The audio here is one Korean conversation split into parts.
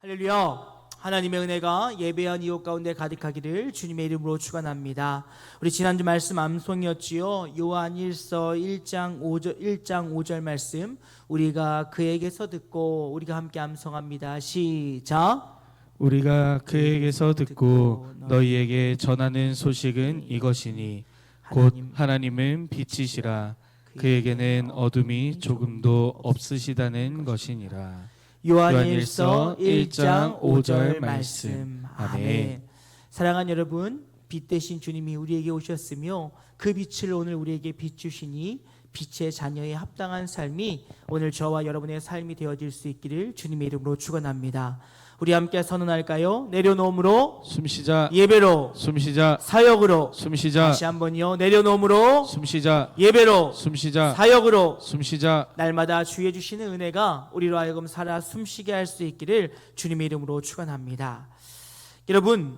할렐루야. 하나님의 은혜가 예배한 이웃 가운데 가득하기를 주님의 이름으로 축원합니다. 우리 지난주 말씀 암송이었지요. 요한일서 1장 5절 말씀 우리가 그에게서 듣고 우리가 함께 암송합니다. 시작. 우리가 그에게서 듣고 너희에게 전하는 소식은 이것이니 곧 하나님은 빛이시라 그에게는 어둠이 조금도 없으시다는 것이니라. 요한일서 1장 5절 말씀. 아멘. 사랑하는 여러분, 빛 대신 주님이 우리에게 오셨으며 그 빛을 오늘 우리에게 비추시니 빛의 자녀에 합당한 삶이 오늘 저와 여러분의 삶이 되어질 수 있기를 주님의 이름으로 축원합니다. 우리 함께 선언할까요? 내려놓음으로 숨쉬자. 예배로 숨쉬자. 사역으로 숨쉬자. 다시 한번요. 내려놓음으로 숨쉬자. 예배로 숨쉬자. 사역으로 숨쉬자. 날마다 주의 주시는 은혜가 우리로 하여금 살아 숨쉬게 할 수 있기를 주님의 이름으로 축원합니다. 여러분,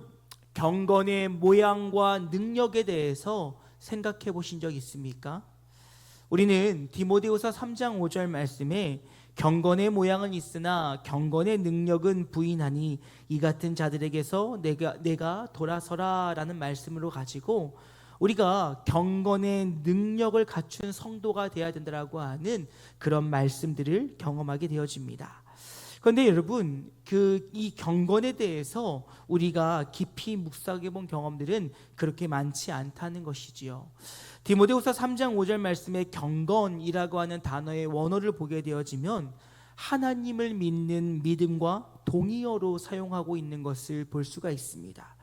경건의 모양과 능력에 대해서 생각해 보신 적 있습니까? 우리는 디모데후서 3장 5절 말씀에 경건의 모양은 있으나 경건의 능력은 부인하니 이 같은 자들에게서 내가 돌아서라 라는 말씀으로 가지고 우리가 경건의 능력을 갖춘 성도가 되어야 된다고 하는 그런 말씀들을 경험하게 되어집니다. 그런데 여러분, 이 경건에 대해서 우리가 깊이 묵상해 본 경험들은 그렇게 많지 않다는 것이지요. 디모데후서 3장 5절 말씀에 경건이라고 하는 단어의 원어를 보게 되어지면 하나님을 믿는 믿음과 동의어로 사용하고 있는 것을 볼 수가 있습니다.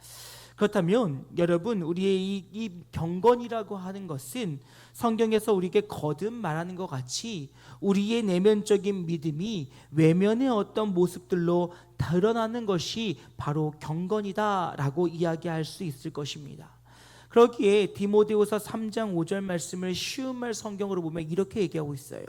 그렇다면 여러분, 우리의 이 경건이라고 하는 것은 성경에서 우리에게 거듭 말하는 것 같이 우리의 내면적인 믿음이 외면의 어떤 모습들로 드러나는 것이 바로 경건이다라고 이야기할 수 있을 것입니다. 그러기에 디모데후서 3장 5절 말씀을 쉬운 말 성경으로 보면 이렇게 얘기하고 있어요.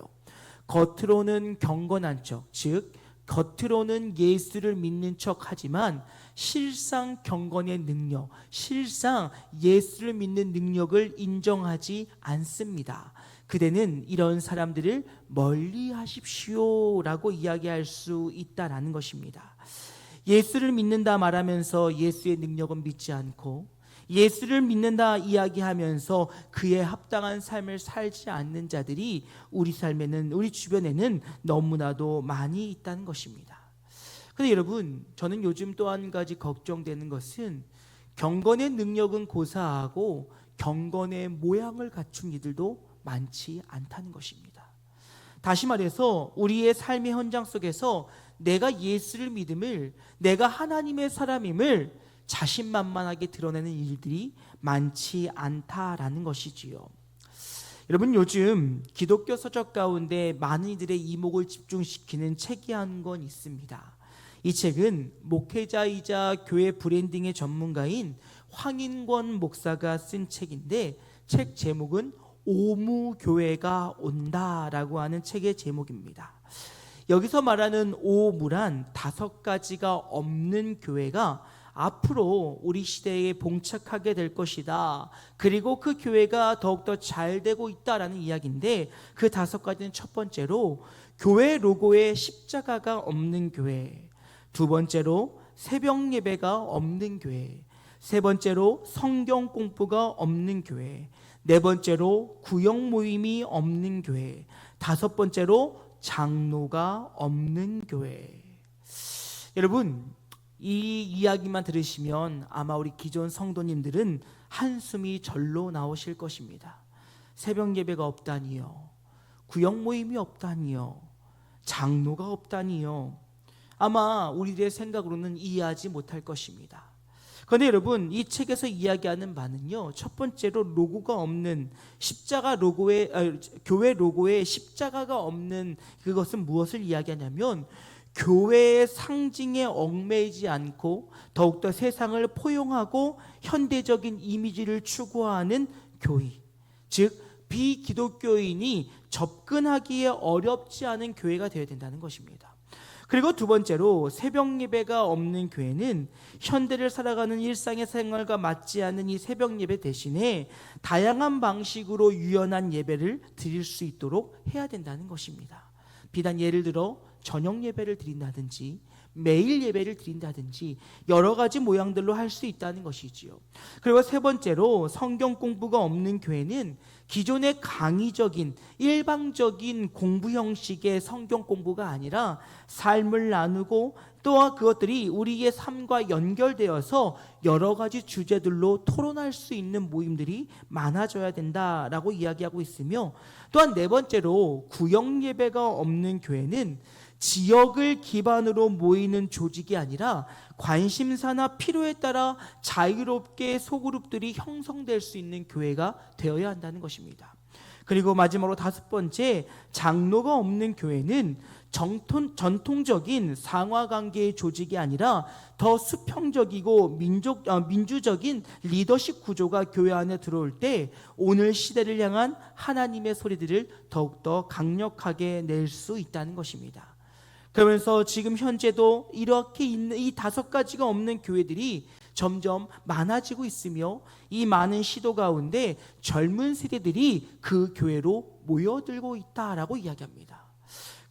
겉으로는 경건한 척, 즉 겉으로는 예수를 믿는 척 하지만 실상 경건의 능력, 실상 예수를 믿는 능력을 인정하지 않습니다. 그대는 이런 사람들을 멀리 하십시오 라고 이야기할 수 있다라는 것입니다. 예수를 믿는다 말하면서 예수의 능력은 믿지 않고 예수를 믿는다 이야기하면서 그에 합당한 삶을 살지 않는 자들이 우리 삶에는, 우리 주변에는 너무나도 많이 있다는 것입니다. 그런데 여러분, 저는 요즘 또 한 가지 걱정되는 것은 경건의 능력은 고사하고 경건의 모양을 갖춘 이들도 많지 않다는 것입니다. 다시 말해서 우리의 삶의 현장 속에서 내가 예수를 믿음을, 내가 하나님의 사람임을 자신만만하게 드러내는 일들이 많지 않다라는 것이지요. 여러분, 요즘 기독교 서적 가운데 많은 이들의 이목을 집중시키는 책이 한 권 있습니다. 이 책은 목회자이자 교회 브랜딩의 전문가인 황인권 목사가 쓴 책인데 책 제목은 오무교회가 온다라고 하는 책의 제목입니다. 여기서 말하는 오무란 5가지가 없는 교회가 앞으로 우리 시대에 봉착하게 될 것이다. 그리고 그 교회가 더욱더 잘 되고 있다라는 이야기인데 그 5가지는 첫 번째로 교회 로고에 십자가가 없는 교회, 두 번째로 새벽 예배가 없는 교회, 세 번째로 성경 공부가 없는 교회, 네 번째로 구역 모임이 없는 교회, 5번째로 장로가 없는 교회. 여러분, 이 이야기만 들으시면 아마 우리 기존 성도님들은 한숨이 절로 나오실 것입니다. 새벽 예배가 없다니요, 구역 모임이 없다니요, 장로가 없다니요. 아마 우리들의 생각으로는 이해하지 못할 것입니다. 그런데 여러분, 이 책에서 이야기하는 바는요, 첫 번째로 로고가 없는 교회 로고에 십자가가 없는 그것은 무엇을 이야기하냐면 교회의 상징에 얽매이지 않고 더욱더 세상을 포용하고 현대적인 이미지를 추구하는 교회, 즉 비기독교인이 접근하기에 어렵지 않은 교회가 되어야 된다는 것입니다. 그리고 두 번째로 새벽 예배가 없는 교회는 현대를 살아가는 일상의 생활과 맞지 않는 이 새벽 예배 대신에 다양한 방식으로 유연한 예배를 드릴 수 있도록 해야 된다는 것입니다. 비단 예를 들어 저녁 예배를 드린다든지 매일 예배를 드린다든지 여러 가지 모양들로 할 수 있다는 것이지요. 그리고 세 번째로 성경 공부가 없는 교회는 기존의 강의적인 일방적인 공부 형식의 성경 공부가 아니라 삶을 나누고 또한 그것들이 우리의 삶과 연결되어서 여러 가지 주제들로 토론할 수 있는 모임들이 많아져야 된다라고 이야기하고 있으며, 또한 네 번째로 구역 예배가 없는 교회는 지역을 기반으로 모이는 조직이 아니라 관심사나 필요에 따라 자유롭게 소그룹들이 형성될 수 있는 교회가 되어야 한다는 것입니다. 그리고 마지막으로 다섯 번째, 장로가 없는 교회는 전통적인 상하관계의 조직이 아니라 더 수평적이고 민주적인 리더십 구조가 교회 안에 들어올 때 오늘 시대를 향한 하나님의 소리들을 더욱더 강력하게 낼 수 있다는 것입니다. 그러면서 지금 현재도 이렇게 있는 이 다섯 가지가 없는 교회들이 점점 많아지고 있으며, 이 많은 시도 가운데 젊은 세대들이 그 교회로 모여들고 있다라고 이야기합니다.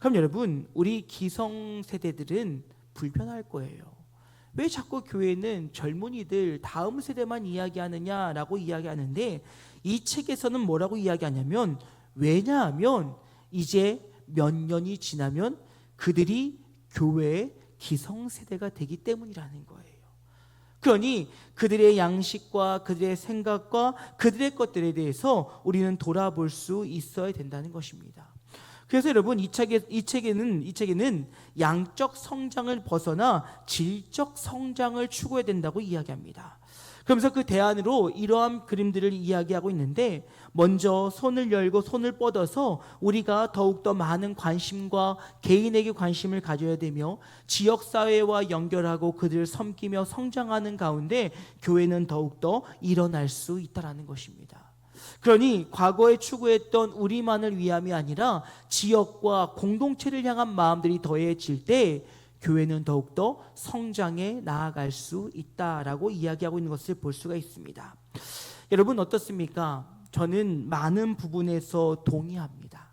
그럼 여러분, 우리 기성세대들은 불편할 거예요. 왜 자꾸 교회는 젊은이들 다음 세대만 이야기하느냐라고 이야기하는데, 이 책에서는 뭐라고 이야기하냐면, 왜냐하면 이제 몇 년이 지나면 그들이 교회의 기성세대가 되기 때문이라는 거예요. 그러니 그들의 양식과 그들의 생각과 그들의 것들에 대해서 우리는 돌아볼 수 있어야 된다는 것입니다. 그래서 여러분, 이 책에는 양적 성장을 벗어나 질적 성장을 추구해야 된다고 이야기합니다. 그러면서 그 대안으로 이러한 그림들을 이야기하고 있는데, 먼저 손을 열고 손을 뻗어서 우리가 더욱더 많은 관심과 개인에게 관심을 가져야 되며, 지역사회와 연결하고 그들을 섬기며 성장하는 가운데 교회는 더욱더 일어날 수 있다는 것입니다. 그러니 과거에 추구했던 우리만을 위함이 아니라 지역과 공동체를 향한 마음들이 더해질 때 교회는 더욱더 성장해 나아갈 수 있다라고 이야기하고 있는 것을 볼 수가 있습니다. 여러분 어떻습니까? 저는 많은 부분에서 동의합니다.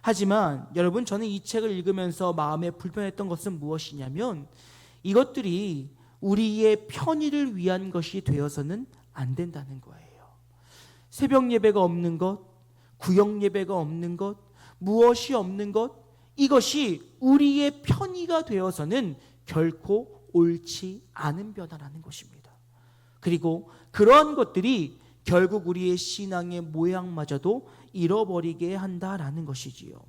하지만 여러분, 저는 이 책을 읽으면서 마음에 불편했던 것은 무엇이냐면, 이것들이 우리의 편의를 위한 것이 되어서는 안 된다는 거예요. 새벽 예배가 없는 것, 구역 예배가 없는 것, 무엇이 없는 것, 이것이 우리의 편의가 되어서는 결코 옳지 않은 변화라는 것입니다. 그리고 그러한 것들이 결국 우리의 신앙의 모양마저도 잃어버리게 한다라는 것이지요.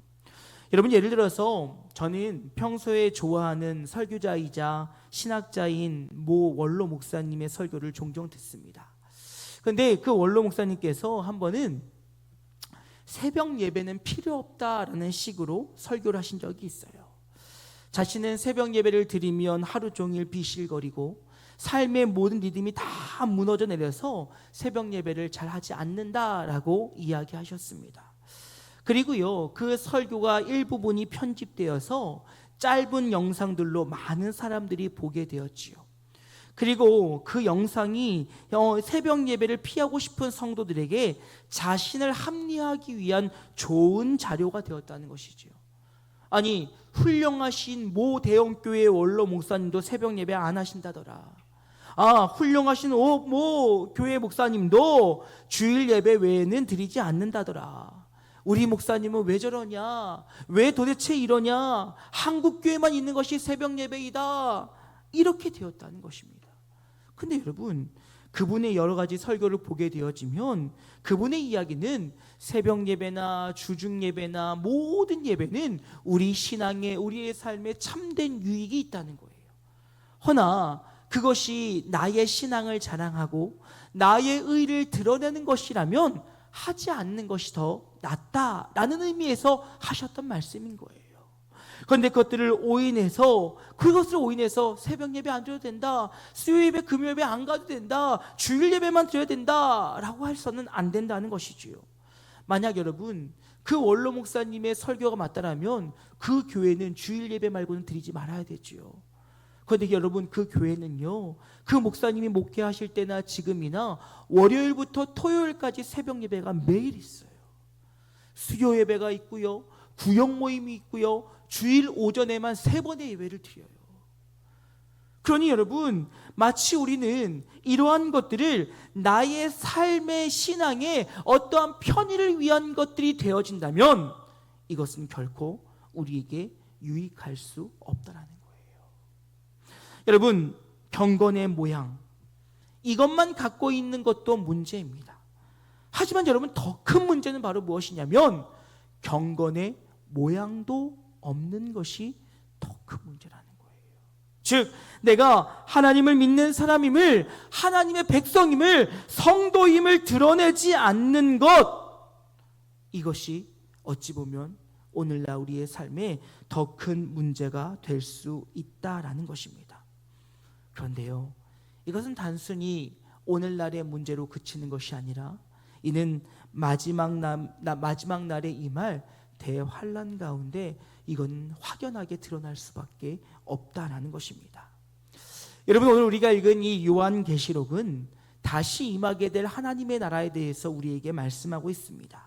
여러분, 예를 들어서 저는 평소에 좋아하는 설교자이자 신학자인 모 원로 목사님의 설교를 종종 듣습니다. 그런데 그 원로 목사님께서 한 번은 새벽 예배는 필요 없다라는 식으로 설교를 하신 적이 있어요. 자신은 새벽 예배를 드리면 하루 종일 비실거리고 삶의 모든 리듬이 다 무너져 내려서 새벽 예배를 잘 하지 않는다라고 이야기하셨습니다. 그리고요, 그 설교가 일부분이 편집되어서 짧은 영상들로 많은 사람들이 보게 되었지요. 그리고 그 영상이 새벽 예배를 피하고 싶은 성도들에게 자신을 합리화하기 위한 좋은 자료가 되었다는 것이지요. 아니, 훌륭하신 모 대형교회 원로 목사님도 새벽 예배 안 하신다더라. 훌륭하신 모 교회 목사님도 주일 예배 외에는 드리지 않는다더라. 우리 목사님은 왜 저러냐? 왜 도대체 이러냐? 한국교회만 있는 것이 새벽 예배이다. 이렇게 되었다는 것입니다. 근데 여러분, 그분의 여러 가지 설교를 보게 되어지면 그분의 이야기는 새벽 예배나 주중 예배나 모든 예배는 우리 신앙에, 우리의 삶에 참된 유익이 있다는 거예요. 허나 그것이 나의 신앙을 자랑하고 나의 의를 드러내는 것이라면 하지 않는 것이 더 낫다라는 의미에서 하셨던 말씀인 거예요. 그런데 그것을 오인해서 새벽 예배 안 드려도 된다, 수요 예배, 금요 예배 안 가도 된다, 주일 예배만 드려야 된다라고 해서는 안 된다는 것이지요. 만약 여러분, 그 원로 목사님의 설교가 맞다라면 그 교회는 주일 예배 말고는 드리지 말아야 되지요. 그런데 여러분, 그 교회는요, 그 목사님이 목회하실 때나 지금이나 월요일부터 토요일까지 새벽 예배가 매일 있어요. 수요 예배가 있고요, 구역 모임이 있고요, 주일 오전에만 3번의 예배를 드려요. 그러니 여러분, 마치 우리는 이러한 것들을 나의 삶의 신앙에 어떠한 편의를 위한 것들이 되어진다면 이것은 결코 우리에게 유익할 수 없다라는 거예요. 여러분, 경건의 모양, 이것만 갖고 있는 것도 문제입니다. 하지만 여러분, 더 큰 문제는 바로 무엇이냐면 경건의 모양도 없는 것이 더 큰 문제라는 거예요. 즉, 내가 하나님을 믿는 사람임을, 하나님의 백성임을, 성도임을 드러내지 않는 것, 이것이 어찌 보면 오늘날 우리의 삶에 더 큰 문제가 될 수 있다라는 것입니다. 그런데요, 이것은 단순히 오늘날의 문제로 그치는 것이 아니라 이는 마지막 날에 임할 대환란 가운데 이건 확연하게 드러날 수밖에 없다라는 것입니다. 여러분, 오늘 우리가 읽은 이 요한계시록은 다시 임하게 될 하나님의 나라에 대해서 우리에게 말씀하고 있습니다.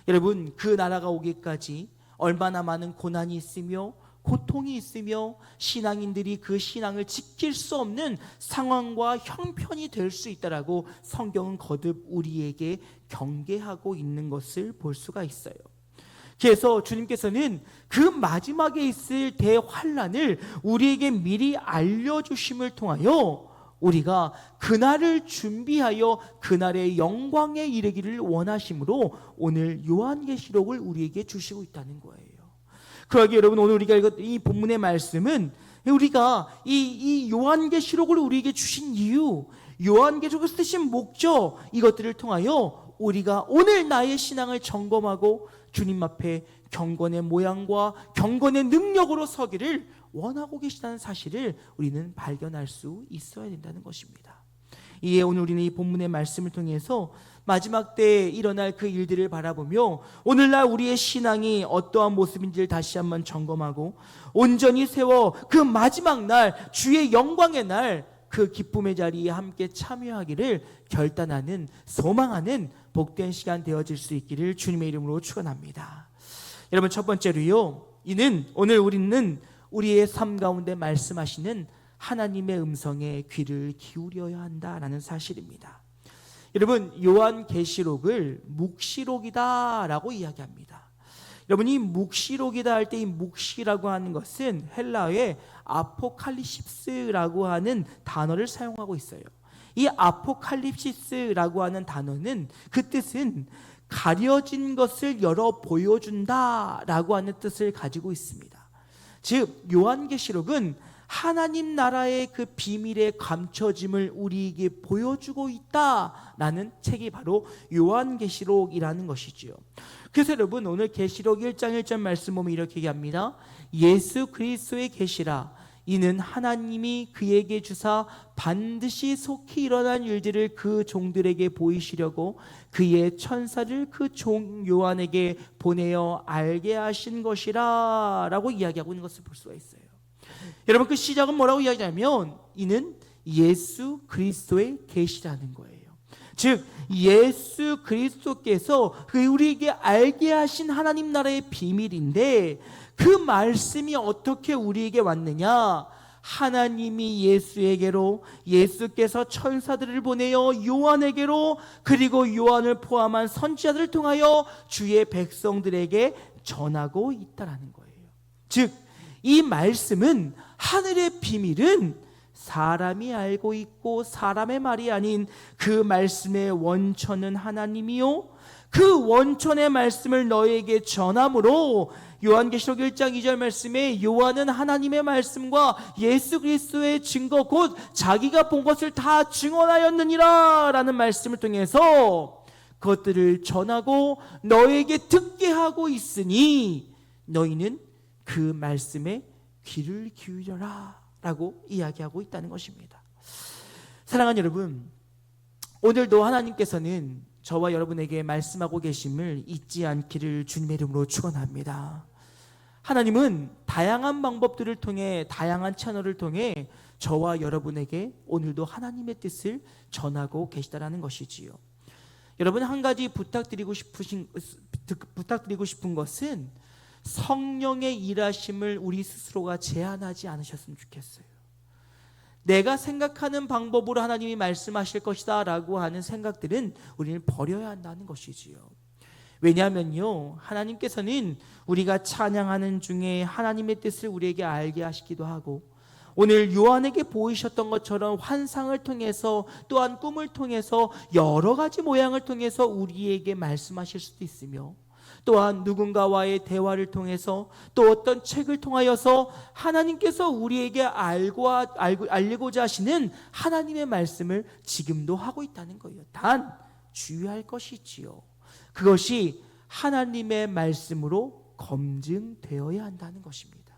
여러분, 그 나라가 오기까지 얼마나 많은 고난이 있으며 고통이 있으며 신앙인들이 그 신앙을 지킬 수 없는 상황과 형편이 될 수 있다라고 성경은 거듭 우리에게 경계하고 있는 것을 볼 수가 있어요. 그래서 주님께서는 그 마지막에 있을 대환란을 우리에게 미리 알려주심을 통하여 우리가 그날을 준비하여 그날의 영광에 이르기를 원하심으로 오늘 요한계시록을 우리에게 주시고 있다는 거예요. 그러기에 여러분, 오늘 우리가 읽은 이 본문의 말씀은 우리가 이 요한계시록을 우리에게 주신 이유, 요한계시록을 쓰신 목적, 이것들을 통하여 우리가 오늘 나의 신앙을 점검하고 주님 앞에 경건의 모양과 경건의 능력으로 서기를 원하고 계시다는 사실을 우리는 발견할 수 있어야 된다는 것입니다. 이에 오늘 우리는 이 본문의 말씀을 통해서 마지막 때에 일어날 그 일들을 바라보며 오늘날 우리의 신앙이 어떠한 모습인지를 다시 한번 점검하고 온전히 세워 그 마지막 날, 주의 영광의 날, 그 기쁨의 자리에 함께 참여하기를 결단하는, 소망하는 복된 시간 되어질 수 있기를 주님의 이름으로 축원합니다. 여러분, 첫 번째로요, 이는 오늘 우리는 우리의 삶 가운데 말씀하시는 하나님의 음성에 귀를 기울여야 한다라는 사실입니다. 여러분, 요한계시록을 묵시록이다라고 이야기합니다. 여러분, 이 묵시록이다 할 때 이 묵시라고 하는 것은 헬라어의 아포칼립시스라고 하는 단어를 사용하고 있어요. 이 아포칼립시스라고 하는 단어는 그 뜻은 가려진 것을 열어 보여준다라고 하는 뜻을 가지고 있습니다. 즉, 요한계시록은 하나님 나라의 그 비밀의 감춰짐을 우리에게 보여주고 있다라는 책이 바로 요한계시록이라는 것이지요. 그래서 여러분, 오늘 계시록 1장 1절 말씀 보면 이렇게 얘기합니다. 예수 그리스도의 계시라. 이는 하나님이 그에게 주사 반드시 속히 일어난 일들을 그 종들에게 보이시려고 그의 천사를 그 종 요한에게 보내어 알게 하신 것이라 라고 이야기하고 있는 것을 볼 수가 있어요. 여러분, 그 시작은 뭐라고 이야기하냐면 이는 예수 그리스도의 계시라는 거예요. 즉, 예수 그리스도께서 우리에게 알게 하신 하나님 나라의 비밀인데 그 말씀이 어떻게 우리에게 왔느냐? 하나님이 예수에게로, 예수께서 천사들을 보내어 요한에게로, 그리고 요한을 포함한 선지자들을 통하여 주의 백성들에게 전하고 있다라는 거예요. 즉, 이 말씀은, 하늘의 비밀은 사람이 알고 있고 사람의 말이 아닌 그 말씀의 원천은 하나님이요, 그 원천의 말씀을 너에게 전함으로 요한계시록 1장 2절 말씀에 요한은 하나님의 말씀과 예수 그리스도의 증거 곧 자기가 본 것을 다 증언하였느니라 라는 말씀을 통해서 그것들을 전하고 너에게 듣게 하고 있으니 너희는 그 말씀에 귀를 기울여라 라고 이야기하고 있다는 것입니다. 사랑하는 여러분, 오늘도 하나님께서는 저와 여러분에게 말씀하고 계심을 잊지 않기를 주님의 이름으로 축원합니다. 하나님은 다양한 방법들을 통해, 다양한 채널을 통해 저와 여러분에게 오늘도 하나님의 뜻을 전하고 계시다라는 것이지요. 여러분, 한 가지 부탁드리고 싶은 것은 성령의 일하심을 우리 스스로가 제한하지 않으셨으면 좋겠어요. 내가 생각하는 방법으로 하나님이 말씀하실 것이다 라고 하는 생각들은 우리는 버려야 한다는 것이지요. 왜냐하면요, 하나님께서는 우리가 찬양하는 중에 하나님의 뜻을 우리에게 알게 하시기도 하고, 오늘 요한에게 보이셨던 것처럼 환상을 통해서, 또한 꿈을 통해서, 여러 가지 모양을 통해서 우리에게 말씀하실 수도 있으며, 또한 누군가와의 대화를 통해서, 또 어떤 책을 통하여서 하나님께서 우리에게 알리고자 하시는 하나님의 말씀을 지금도 하고 있다는 거예요. 단 주의할 것이 있지요. 그것이 하나님의 말씀으로 검증되어야 한다는 것입니다.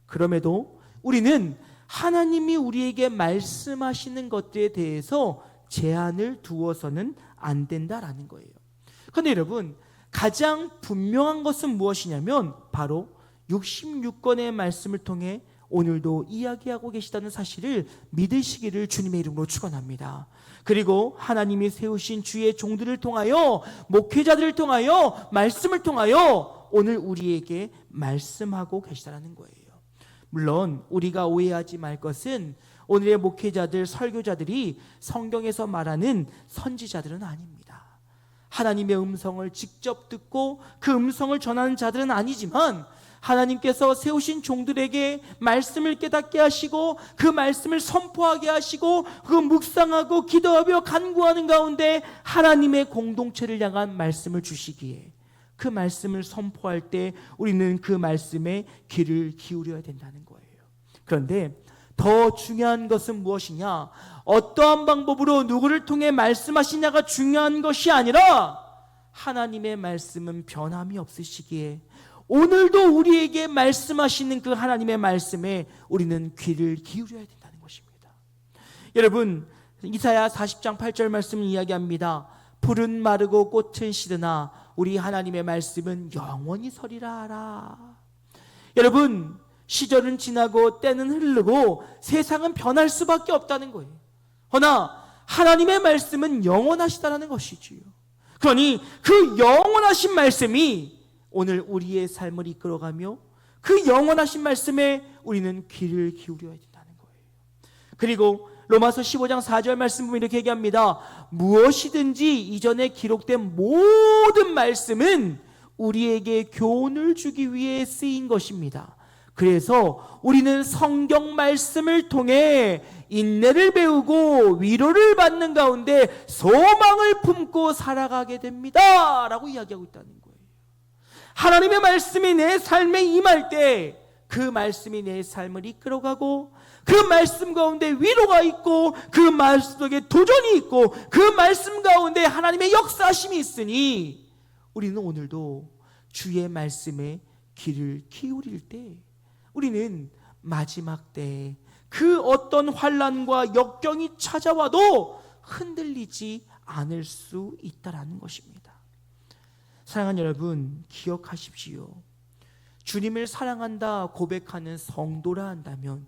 그럼에도 우리는 하나님이 우리에게 말씀하시는 것들에 대해서 제한을 두어서는 안 된다라는 거예요. 그런데 여러분, 가장 분명한 것은 무엇이냐면 바로 66권의 말씀을 통해 오늘도 이야기하고 계시다는 사실을 믿으시기를 주님의 이름으로 축원합니다. 그리고 하나님이 세우신 주의 종들을 통하여, 목회자들을 통하여, 말씀을 통하여 오늘 우리에게 말씀하고 계시다는 거예요. 물론 우리가 오해하지 말 것은 오늘의 목회자들, 설교자들이 성경에서 말하는 선지자들은 아닙니다. 하나님의 음성을 직접 듣고 그 음성을 전하는 자들은 아니지만, 하나님께서 세우신 종들에게 말씀을 깨닫게 하시고 그 말씀을 선포하게 하시고 그 묵상하고 기도하며 간구하는 가운데 하나님의 공동체를 향한 말씀을 주시기에, 그 말씀을 선포할 때 우리는 그 말씀에 귀를 기울여야 된다는 거예요. 그런데 더 중요한 것은 무엇이냐? 어떠한 방법으로 누구를 통해 말씀하시냐가 중요한 것이 아니라, 하나님의 말씀은 변함이 없으시기에 오늘도 우리에게 말씀하시는 그 하나님의 말씀에 우리는 귀를 기울여야 된다는 것입니다. 여러분, 이사야 40장 8절 말씀을 이야기합니다. 풀은 마르고 꽃은 시드나 우리 하나님의 말씀은 영원히 서리라 하라. 여러분, 시절은 지나고 때는 흐르고 세상은 변할 수밖에 없다는 거예요. 그러나 하나님의 말씀은 영원하시다는 것이지요. 그러니 그 영원하신 말씀이 오늘 우리의 삶을 이끌어가며 그 영원하신 말씀에 우리는 귀를 기울여야 된다는 거예요. 그리고 로마서 15장 4절 말씀 보면 이렇게 얘기합니다. 무엇이든지 이전에 기록된 모든 말씀은 우리에게 교훈을 주기 위해 쓰인 것입니다. 그래서 우리는 성경 말씀을 통해 인내를 배우고 위로를 받는 가운데 소망을 품고 살아가게 됩니다 라고 이야기하고 있다는 거예요. 하나님의 말씀이 내 삶에 임할 때 그 말씀이 내 삶을 이끌어가고, 그 말씀 가운데 위로가 있고, 그 말씀 속에 도전이 있고, 그 말씀 가운데 하나님의 역사심이 있으니 우리는 오늘도 주의 말씀에 귀를 기울일 때 우리는 마지막 때 그 어떤 환난과 역경이 찾아와도 흔들리지 않을 수 있다라는 것입니다. 사랑하는 여러분, 기억하십시오. 주님을 사랑한다 고백하는 성도라 한다면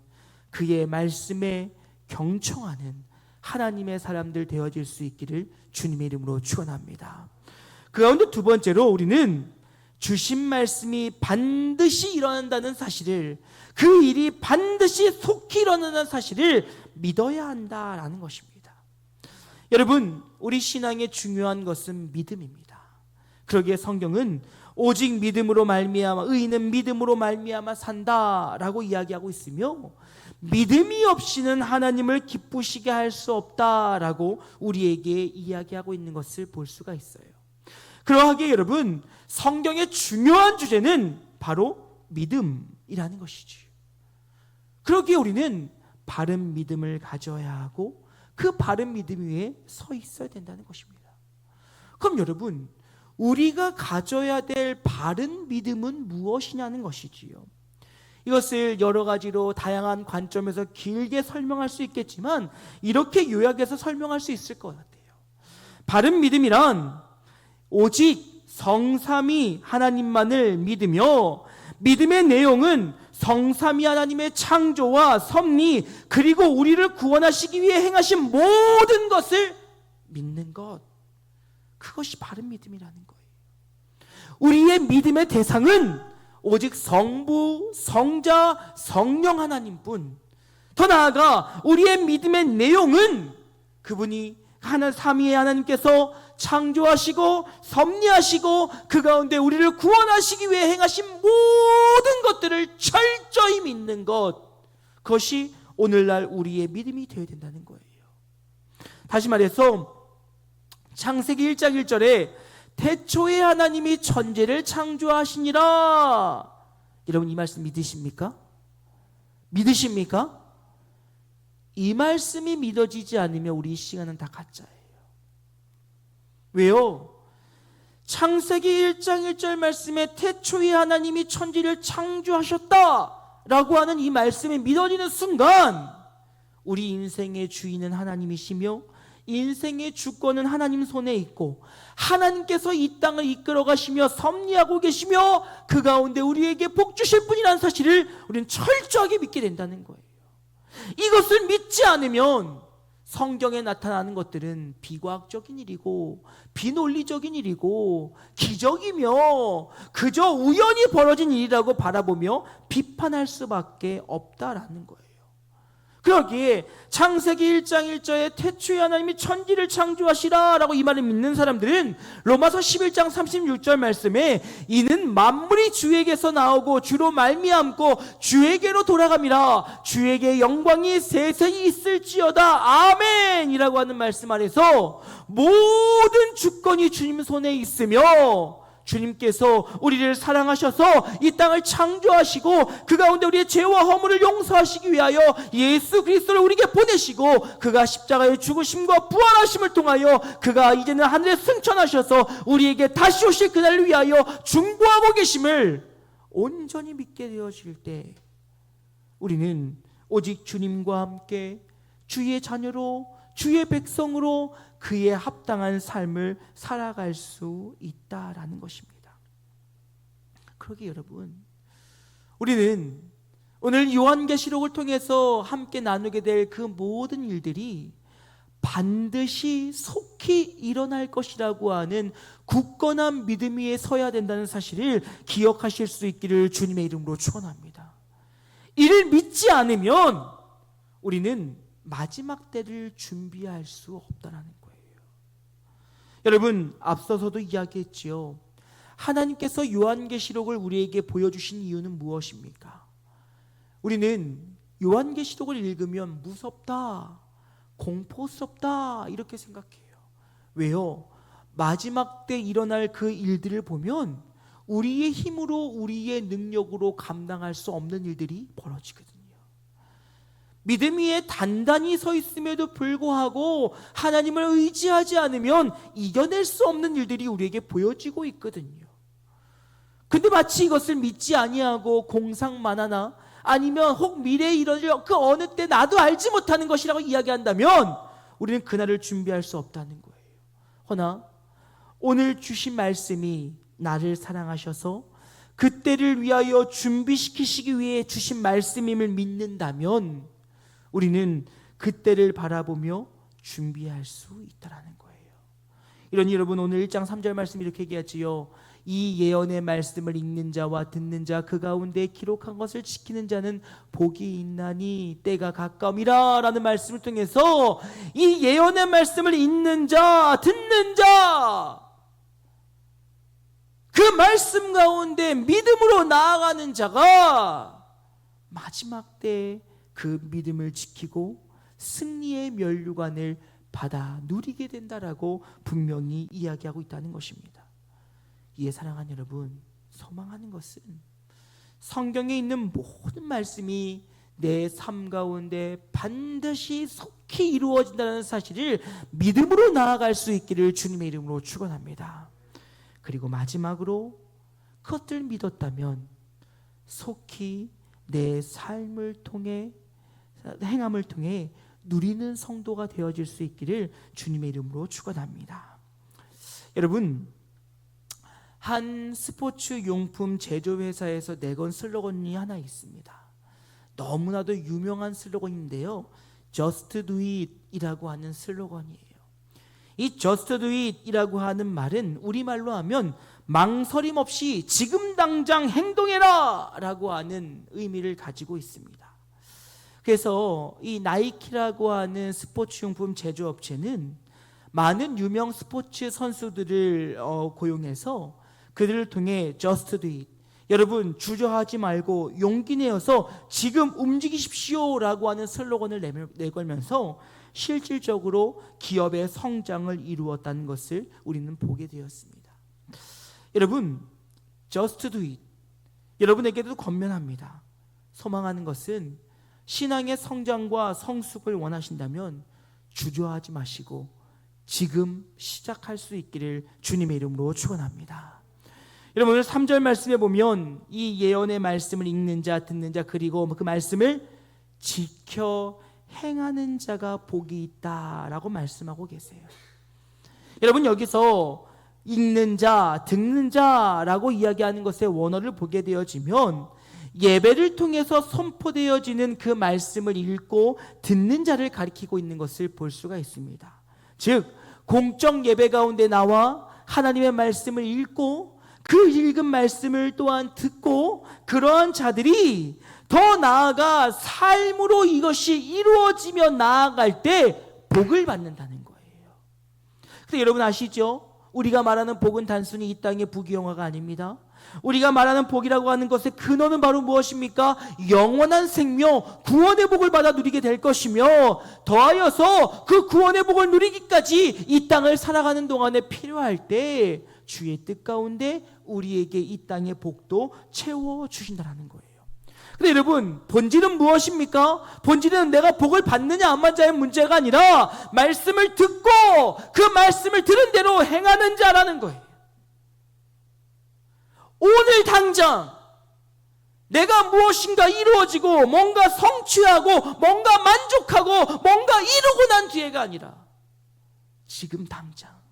그의 말씀에 경청하는 하나님의 사람들 되어질 수 있기를 주님의 이름으로 축원합니다. 그 가운데 두 번째로 우리는 주신 말씀이 반드시 일어난다는 사실을, 그 일이 반드시 속히 일어나는 사실을 믿어야 한다라는 것입니다. 여러분, 우리 신앙의 중요한 것은 믿음입니다. 그러기에 성경은 오직 믿음으로 말미암아, 의인은 믿음으로 말미암아 산다라고 이야기하고 있으며, 믿음이 없이는 하나님을 기쁘시게 할 수 없다라고 우리에게 이야기하고 있는 것을 볼 수가 있어요. 그러하기에 여러분, 성경의 중요한 주제는 바로 믿음이라는 것이지. 그러기에 우리는 바른 믿음을 가져야 하고 그 바른 믿음 위에 서 있어야 된다는 것입니다. 그럼 여러분, 우리가 가져야 될 바른 믿음은 무엇이냐는 것이지요. 이것을 여러 가지로 다양한 관점에서 길게 설명할 수 있겠지만 이렇게 요약해서 설명할 수 있을 것 같아요. 바른 믿음이란 오직 성삼위 하나님만을 믿으며, 믿음의 내용은 성삼위 하나님의 창조와 섭리, 그리고 우리를 구원하시기 위해 행하신 모든 것을 믿는 것, 그것이 바른 믿음이라는 거예요. 우리의 믿음의 대상은 오직 성부, 성자, 성령 하나님뿐, 더 나아가 우리의 믿음의 내용은 그분이 삼위의 하나님께서 창조하시고 섭리하시고 그 가운데 우리를 구원하시기 위해 행하신 모든 것들을 철저히 믿는 것, 그것이 오늘날 우리의 믿음이 되어야 된다는 거예요. 다시 말해서 창세기 1장 1절에 태초에 하나님이 천지를 창조하시니라. 여러분 이 말씀 믿으십니까? 믿으십니까? 이 말씀이 믿어지지 않으면 우리 이 시간은 다 가짜예요. 왜요? 창세기 1장 1절 말씀에 태초에 하나님이 천지를 창조하셨다라고 하는 이 말씀이 믿어지는 순간 우리 인생의 주인은 하나님이시며 인생의 주권은 하나님 손에 있고 하나님께서 이 땅을 이끌어 가시며 섭리하고 계시며 그 가운데 우리에게 복 주실 분이라는 사실을 우리는 철저하게 믿게 된다는 거예요. 이것을 믿지 않으면 성경에 나타나는 것들은 비과학적인 일이고 비논리적인 일이고 기적이며 그저 우연히 벌어진 일이라고 바라보며 비판할 수밖에 없다라는 거예요. 그러기에 창세기 1장 1절에 태초에 하나님이 천지를 창조하시라 라고 이 말을 믿는 사람들은 로마서 11장 36절 말씀에 이는 만물이 주에게서 나오고 주로 말미암고 주에게로 돌아갑니다. 주에게 영광이 세세히 있을지어다 아멘 이라고 하는 말씀 안에서 모든 주권이 주님 손에 있으며 주님께서 우리를 사랑하셔서 이 땅을 창조하시고 그 가운데 우리의 죄와 허물을 용서하시기 위하여 예수 그리스도를 우리에게 보내시고 그가 십자가의 죽으심과 부활하심을 통하여 그가 이제는 하늘에 승천하셔서 우리에게 다시 오실 그날을 위하여 중보하고 계심을 온전히 믿게 되어질 때 우리는 오직 주님과 함께 주의 자녀로 주의 백성으로 그에 합당한 삶을 살아갈 수 있다라는 것입니다. 그러기에 여러분, 우리는 오늘 요한계시록을 통해서 함께 나누게 될 그 모든 일들이 반드시 속히 일어날 것이라고 하는 굳건한 믿음 위에 서야 된다는 사실을 기억하실 수 있기를 주님의 이름으로 축원합니다. 이를 믿지 않으면 우리는 마지막 때를 준비할 수 없다라는 거예요. 여러분, 앞서서도 이야기했지요. 하나님께서 요한계시록을 우리에게 보여주신 이유는 무엇입니까? 우리는 요한계시록을 읽으면 무섭다, 공포스럽다 이렇게 생각해요. 왜요? 마지막 때 일어날 그 일들을 보면 우리의 힘으로 우리의 능력으로 감당할 수 없는 일들이 벌어지거든요. 믿음 위에 단단히 서 있음에도 불구하고 하나님을 의지하지 않으면 이겨낼 수 없는 일들이 우리에게 보여지고 있거든요. 근데 마치 이것을 믿지 아니하고 공상만하나 아니면 혹 미래에 이뤄질 그 어느 때 나도 알지 못하는 것이라고 이야기한다면 우리는 그날을 준비할 수 없다는 거예요. 허나 오늘 주신 말씀이 나를 사랑하셔서 그때를 위하여 준비시키시기 위해 주신 말씀임을 믿는다면 우리는 그때를 바라보며 준비할 수 있다라는 거예요. 이러니 여러분 오늘 1장 3절 말씀 이렇게 얘기하지요. 이 예언의 말씀을 읽는 자와 듣는 자 그 가운데 기록한 것을 지키는 자는 복이 있나니 때가 가까움이라 라는 말씀을 통해서 이 예언의 말씀을 읽는 자 듣는 자 그 말씀 가운데 믿음으로 나아가는 자가 마지막 때 그 믿음을 지키고 승리의 면류관을 받아 누리게 된다라고 분명히 이야기하고 있다는 것입니다. 이에 사랑하는 여러분, 소망하는 것은 성경에 있는 모든 말씀이 내 삶 가운데 반드시 속히 이루어진다는 사실을 믿음으로 나아갈 수 있기를 주님의 이름으로 축원합니다. 그리고 마지막으로 그것들 믿었다면 속히 내 삶을 통해 행함을 통해 누리는 성도가 되어질 수 있기를 주님의 이름으로 축원합니다. 여러분, 한 스포츠 용품 제조회사에서 내건 슬로건이 하나 있습니다. 너무나도 유명한 슬로건인데요, Just Do It 이라고 하는 슬로건이에요. 이 Just Do It 이라고 하는 말은 우리말로 하면 망설임 없이 지금 당장 행동해라 라고 하는 의미를 가지고 있습니다. 그래서 이 나이키라고 하는 스포츠용품 제조업체는 많은 유명 스포츠 선수들을 고용해서 그들을 통해 Just Do It, 여러분 주저하지 말고 용기 내어서 지금 움직이십시오라고 하는 슬로건을 내걸면서 실질적으로 기업의 성장을 이루었다는 것을 우리는 보게 되었습니다. 여러분, Just Do It, 여러분에게도 권면합니다. 소망하는 것은 신앙의 성장과 성숙을 원하신다면 주저하지 마시고 지금 시작할 수 있기를 주님의 이름으로 축원합니다. 여러분, 오늘 3절 말씀에 보면 이 예언의 말씀을 읽는 자, 듣는 자, 그리고 그 말씀을 지켜 행하는 자가 복이 있다라고 말씀하고 계세요. 여러분, 여기서 읽는 자, 듣는 자라고 이야기하는 것의 원어를 보게 되어지면 예배를 통해서 선포되어지는 그 말씀을 읽고 듣는 자를 가리키고 있는 것을 볼 수가 있습니다. 즉, 공적 예배 가운데 나와 하나님의 말씀을 읽고 그 읽은 말씀을 또한 듣고 그러한 자들이 더 나아가 삶으로 이것이 이루어지며 나아갈 때 복을 받는다는 거예요. 근데 여러분 아시죠? 우리가 말하는 복은 단순히 이 땅의 부귀영화가 아닙니다. 우리가 말하는 복이라고 하는 것의 근원은 바로 무엇입니까? 영원한 생명, 구원의 복을 받아 누리게 될 것이며, 더하여서 그 구원의 복을 누리기까지 이 땅을 살아가는 동안에 필요할 때 주의 뜻 가운데 우리에게 이 땅의 복도 채워주신다는 거예요. 근데 여러분, 본질은 무엇입니까? 본질은 내가 복을 받느냐 안 받느냐의 문제가 아니라 말씀을 듣고 그 말씀을 들은 대로 행하는 자라는 거예요. 오늘 당장 내가 무엇인가 이루어지고 뭔가 성취하고 뭔가 만족하고 뭔가 이루고 난 뒤에가 아니라 지금 당장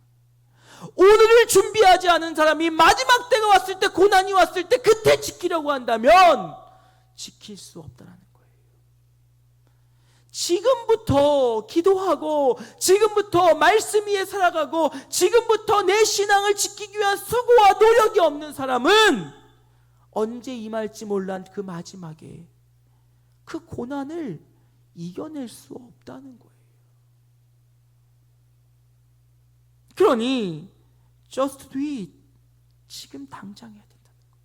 오늘을 준비하지 않은 사람이 마지막 때가 왔을 때, 고난이 왔을 때 그때 지키려고 한다면 지킬 수 없다는 거예요. 지금부터 기도하고 지금부터 말씀 위에 살아가고 지금부터 내 신앙을 지키기 위한 수고와 노력이 없는 사람은 언제 임할지 몰란 그 마지막에 그 고난을 이겨낼 수 없다는 거예요. 그러니 Just do it, 지금 당장 해야 된다는 거예요.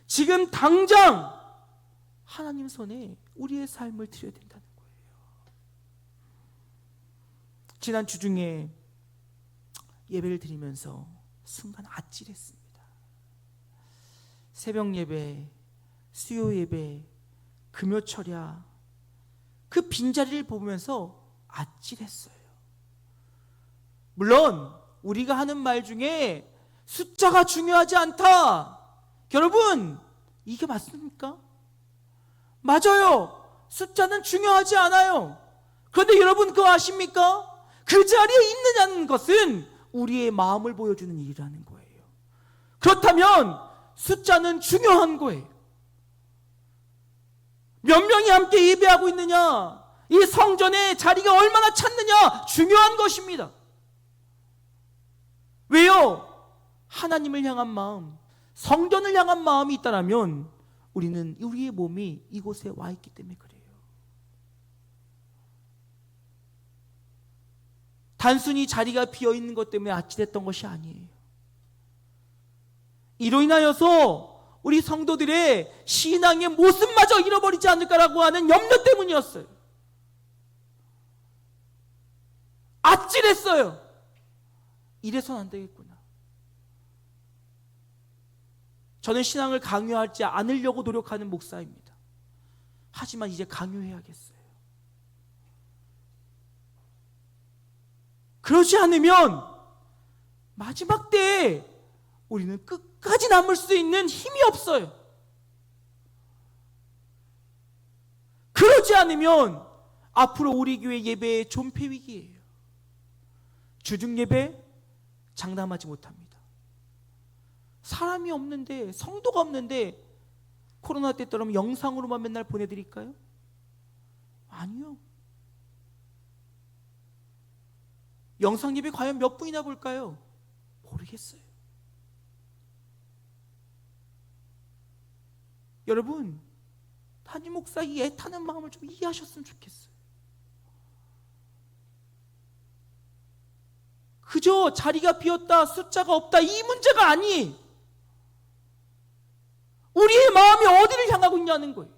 지금 당장 하나님 손에 우리의 삶을 드려야 된다는 거예요. 지난 주 중에 예배를 드리면서 순간 아찔했습니다. 새벽 예배, 수요 예배, 금요 철야, 그 빈자리를 보면서 아찔했어요. 물론 우리가 하는 말 중에 숫자가 중요하지 않다, 여러분 이게 맞습니까? 맞아요. 숫자는 중요하지 않아요. 그런데 여러분 그거 아십니까? 그 자리에 있느냐는 것은 우리의 마음을 보여주는 일이라는 거예요. 그렇다면 숫자는 중요한 거예요. 몇 명이 함께 예배하고 있느냐, 이 성전에 자리가 얼마나 찼느냐, 중요한 것입니다. 왜요? 하나님을 향한 마음, 성전을 향한 마음이 있다면 우리는 우리의 몸이 이곳에 와 있기 때문에 그래요. 단순히 자리가 비어 있는 것 때문에 아찔했던 것이 아니에요. 이로 인하여서 우리 성도들의 신앙의 모습마저 잃어버리지 않을까라고 하는 염려 때문이었어요. 아찔했어요. 이래서는 안 되겠구나. 저는 신앙을 강요하지 않으려고 노력하는 목사입니다. 하지만 이제 강요해야겠어요. 그러지 않으면 마지막 때에 우리는 끝까지 남을 수 있는 힘이 없어요. 그러지 않으면 앞으로 우리 교회 예배의 존폐 위기예요. 주중 예배 장담하지 못합니다. 사람이 없는데, 성도가 없는데 코로나 때처럼 영상으로만 맨날 보내드릴까요? 아니요. 영상 예배 과연 몇 분이나 볼까요? 모르겠어요. 여러분, 한임 목사 이 애타는 마음을 좀 이해하셨으면 좋겠어요. 그저 자리가 비었다, 숫자가 없다 이 문제가 아니, 우리의 마음이 어디를 향하고 있냐는 거예요.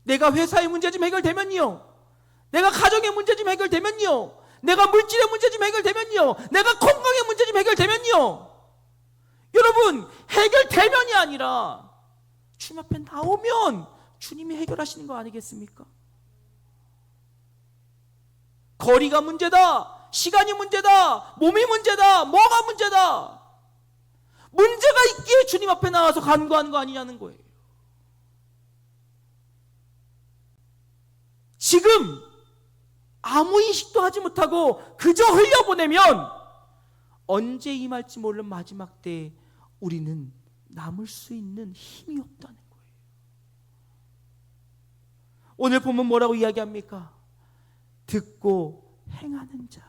내가 회사의 문제 좀 해결되면요, 내가 가정의 문제 좀 해결되면요, 내가 물질의 문제 좀 해결되면요, 내가 건강의 문제 좀 해결되면요, 여러분 해결되면이 아니라 주님 앞에 나오면 주님이 해결하시는 거 아니겠습니까? 거리가 문제다, 시간이 문제다, 몸이 문제다, 뭐가 문제다, 문제가 있기에 주님 앞에 나와서 간구하는 거 아니냐는 거예요. 지금 아무 인식도 하지 못하고 그저 흘려보내면 언제 임할지 모르는 마지막 때에 우리는 남을 수 있는 힘이 없다는 거예요. 오늘 보면 뭐라고 이야기합니까? 듣고 행하는 자,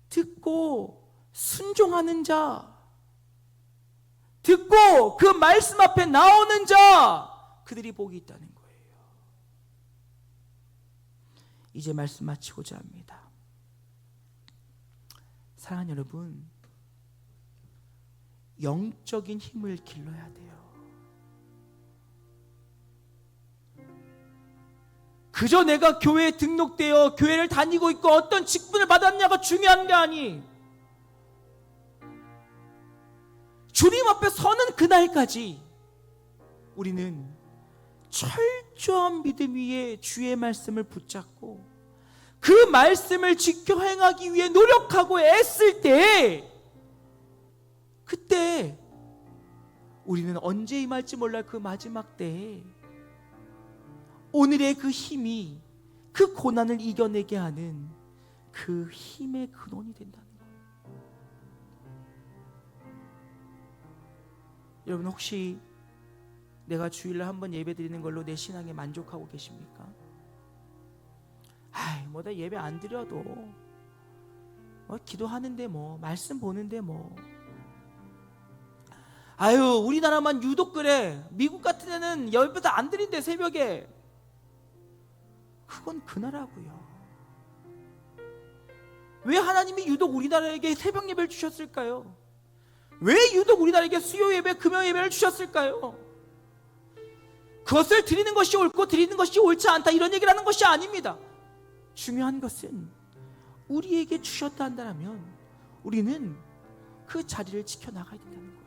듣고 순종하는 자, 듣고 그 말씀 앞에 나오는 자, 그들이 복이 있다는 거예요. 이제 말씀 마치고자 합니다. 사랑하는 여러분, 영적인 힘을 길러야 돼요. 그저 내가 교회에 등록되어 교회를 다니고 있고 어떤 직분을 받았냐가 중요한 게 아니, 주님 앞에 서는 그날까지 우리는 철저한 믿음 위에 주의 말씀을 붙잡고 그 말씀을 지켜 행하기 위해 노력하고 애쓸 때, 그때 우리는 언제 임할지 몰랄 그 마지막 때에 오늘의 그 힘이 그 고난을 이겨내게 하는 그 힘의 근원이 된다는 거예요. 여러분, 혹시 내가 주일날 한번 예배 드리는 걸로 내 신앙에 만족하고 계십니까? 아이, 뭐 나 예배 안 드려도 뭐 기도하는데 뭐 말씀 보는데 뭐, 아유 우리나라만 유독 그래, 미국 같은 데는 예배도 안 드린대 새벽에. 그건 그 나라고요. 왜 하나님이 유독 우리나라에게 새벽 예배를 주셨을까요? 왜 유독 우리나라에게 수요 예배, 금요 예배를 주셨을까요? 그것을 드리는 것이 옳고 드리는 것이 옳지 않다 이런 얘기를 하는 것이 아닙니다. 중요한 것은 우리에게 주셨다 한다면 우리는 그 자리를 지켜나가야 된다는 거예요.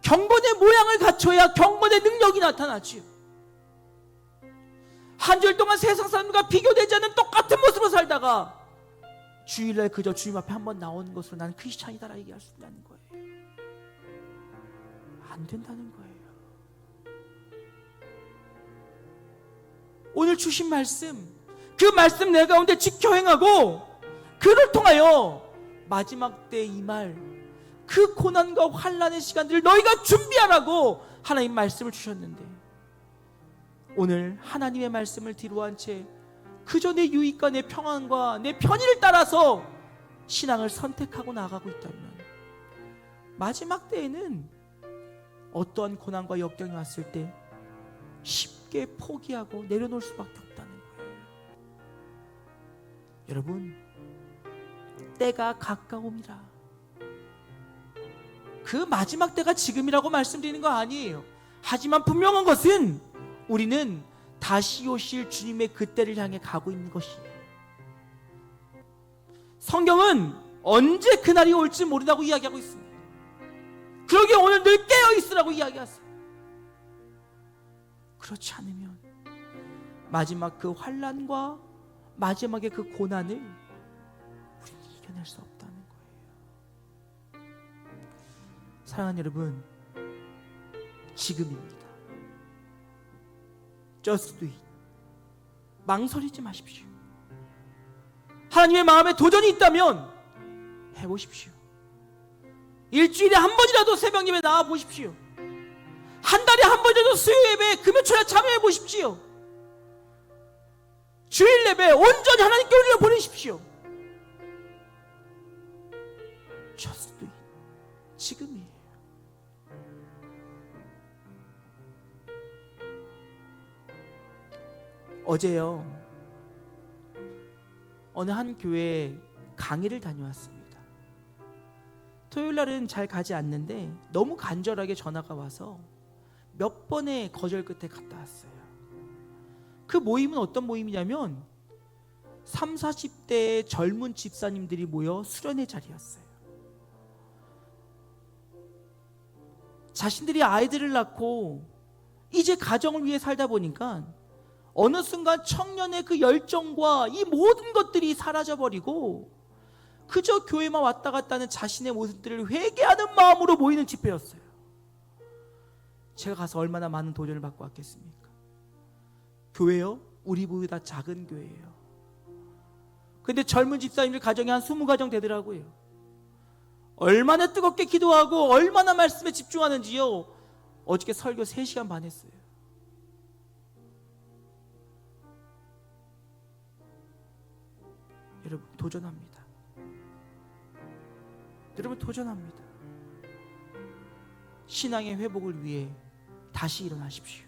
경건의 모양을 갖춰야 경건의 능력이 나타나지요. 한 주일 동안 세상 사람과 비교되지 않는 똑같은 모습으로 살다가 주일날 그저 주님 앞에 한번 나오는 것으로 나는 크리스찬이다라 얘기할 수 있다는 거예요. 안 된다는 거예요. 오늘 주신 말씀, 그 말씀 내 가운데 지켜 행하고 그를 통하여 마지막 때 임할 그 고난과 환난의 시간들을 너희가 준비하라고 하나님 말씀을 주셨는데, 오늘 하나님의 말씀을 뒤로한 채 그저 내 유익과 내 평안과 내 편의를 따라서 신앙을 선택하고 나가고 있다면 마지막 때에는 어떠한 고난과 역경이 왔을 때 쉽게 포기하고 내려놓을 수밖에 없다는 거예요. 여러분, 때가 가까움이라. 그 마지막 때가 지금이라고 말씀드리는 거 아니에요. 하지만 분명한 것은 우리는 다시 오실 주님의 그때를 향해 가고 있는 것이에요. 성경은 언제 그날이 올지 모른다고 이야기하고 있습니다. 그러기에 오늘 늘 깨어 있으라고 이야기하세요. 그렇지 않으면 마지막 그 환난과 마지막의 그 고난을 우리는 이겨낼 수 없다는 거예요. 사랑하는 여러분, 지금입니다. Just do it. 망설이지 마십시오. 하나님의 마음에 도전이 있다면 해보십시오. 일주일에 한 번이라도 새벽 예배 나와 보십시오. 한 달에 한 번이라도 수요 예배, 금요초에 참여해 보십시오. 주일 예배 온전히 하나님께 올려 보내십시오. Just do it. 지금이에요. 어제요, 어느 한 교회에 강의를 다녀왔습니다. 토요일 날은 잘 가지 않는데 너무 간절하게 전화가 와서 몇 번의 거절 끝에 갔다 왔어요. 그 모임은 어떤 모임이냐면 30, 40대의 젊은 집사님들이 모여 수련회 자리였어요. 자신들이 아이들을 낳고 이제 가정을 위해 살다 보니까 어느 순간 청년의 그 열정과 이 모든 것들이 사라져버리고 그저 교회만 왔다 갔다 하는 자신의 모습들을 회개하는 마음으로 모이는 집회였어요. 제가 가서 얼마나 많은 도전을 받고 왔겠습니까? 교회요? 우리 보다 작은 교회예요. 근데 젊은 집사님들 가정이 한 20가정 되더라고요. 얼마나 뜨겁게 기도하고 얼마나 말씀에 집중하는지요. 어저께 설교 3시간 반 했어요. 여러분 도전합니다. 여러분 도전합니다. 신앙의 회복을 위해 다시 일어나십시오.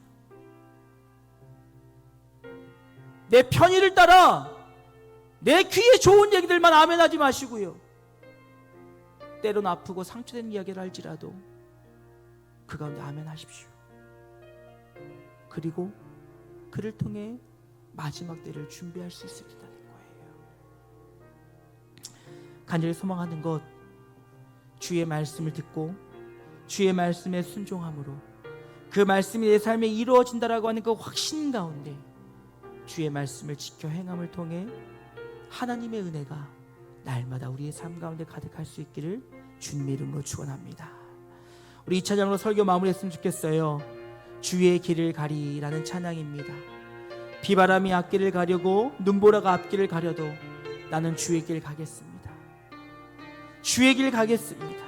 내 편의를 따라 내 귀에 좋은 얘기들만 아멘하지 마시고요. 때론 아프고 상처된 이야기를 할지라도 그 가운데 아멘하십시오. 그리고 그를 통해 마지막 때를 준비할 수 있을 때라는 거예요. 간절히 소망하는 것, 주의 말씀을 듣고 주의 말씀에 순종함으로 그 말씀이 내 삶에 이루어진다라고 하는 그 확신 가운데 주의 말씀을 지켜 행함을 통해 하나님의 은혜가 날마다 우리의 삶 가운데 가득할 수 있기를 주님의 이름으로 축원합니다. 우리 2차장으로 설교 마무리했으면 좋겠어요. 주의 길을 가리라는 찬양입니다. 비바람이 앞길을 가려고 눈보라가 앞길을 가려도 나는 주의 길 가겠습니다. 주의 길 가겠습니다.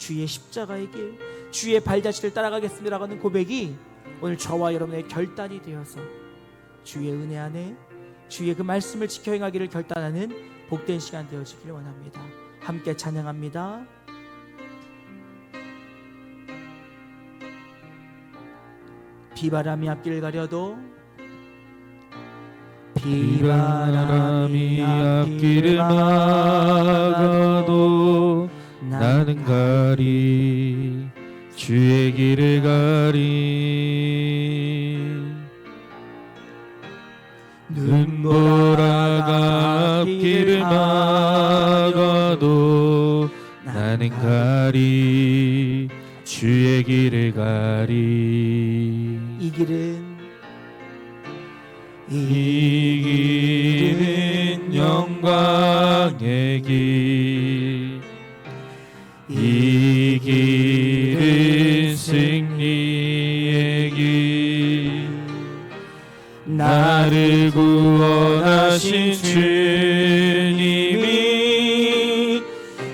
주의 십자가의 길, 주의 발자취를 따라가겠습니다라고 하는 고백이 오늘 저와 여러분의 결단이 되어서 주의 은혜 안에 주의 그 말씀을 지켜 행하기를 결단하는 복된 시간 되어지기를 원합니다. 함께 찬양합니다. 비바람이 앞길을 가려도 비바람이 앞길을 막아도 나는 가리 주의 길을 가리 눈보라가 앞길을 막아도 나는 가리 주의 길을 가리 이 길은 영광의 길 이 길은 승리의 길 나를 구원하신 주님이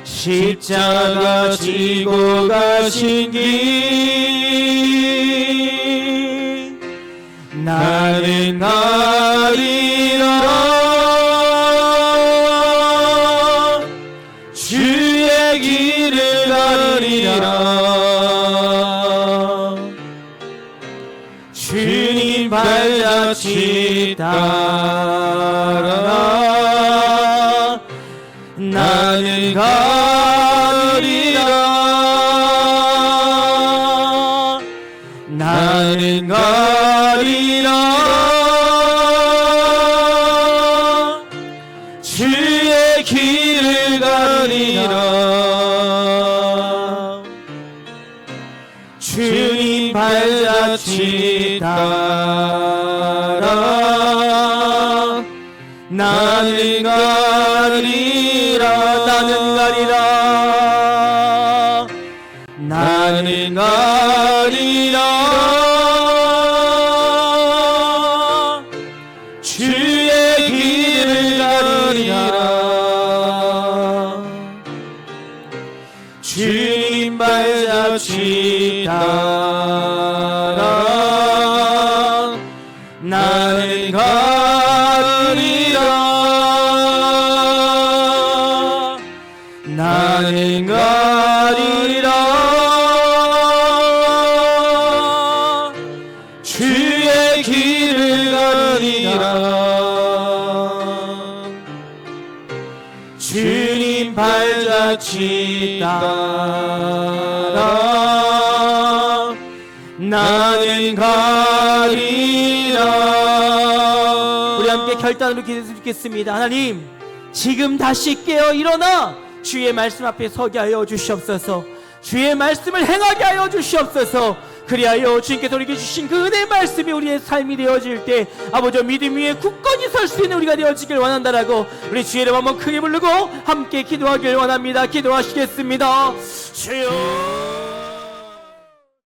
십자가 지고 가신 길 나는 가리라 주의 길을 가리라 주님 발자취 따라 나는 가리라 나는 가리라 주의 길을 가리라 주님 발자취 따라 나는 가리라 나는 가리라 나는 가리라 주의 길을 가리라 주님 발자취 따라 나는 가리라 같이 따라 나는 가리라. 우리 함께 결단으로 기도드리겠습니다. 하나님, 지금 다시 깨어 일어나 주의 말씀 앞에 서게 하여 주시옵소서. 주의 말씀을 행하게 하여 주시옵소서. 그리하여 주님께서 우리에게 주신 그 은혜의 말씀이 우리의 삶이 되어질 때 아버지 믿음 위에 굳건히 설 수 있는 우리가 되어지길 원한다라고 우리 주의 이름 한번 크게 부르고 함께 기도하길 원합니다. 기도하시겠습니다. 주여.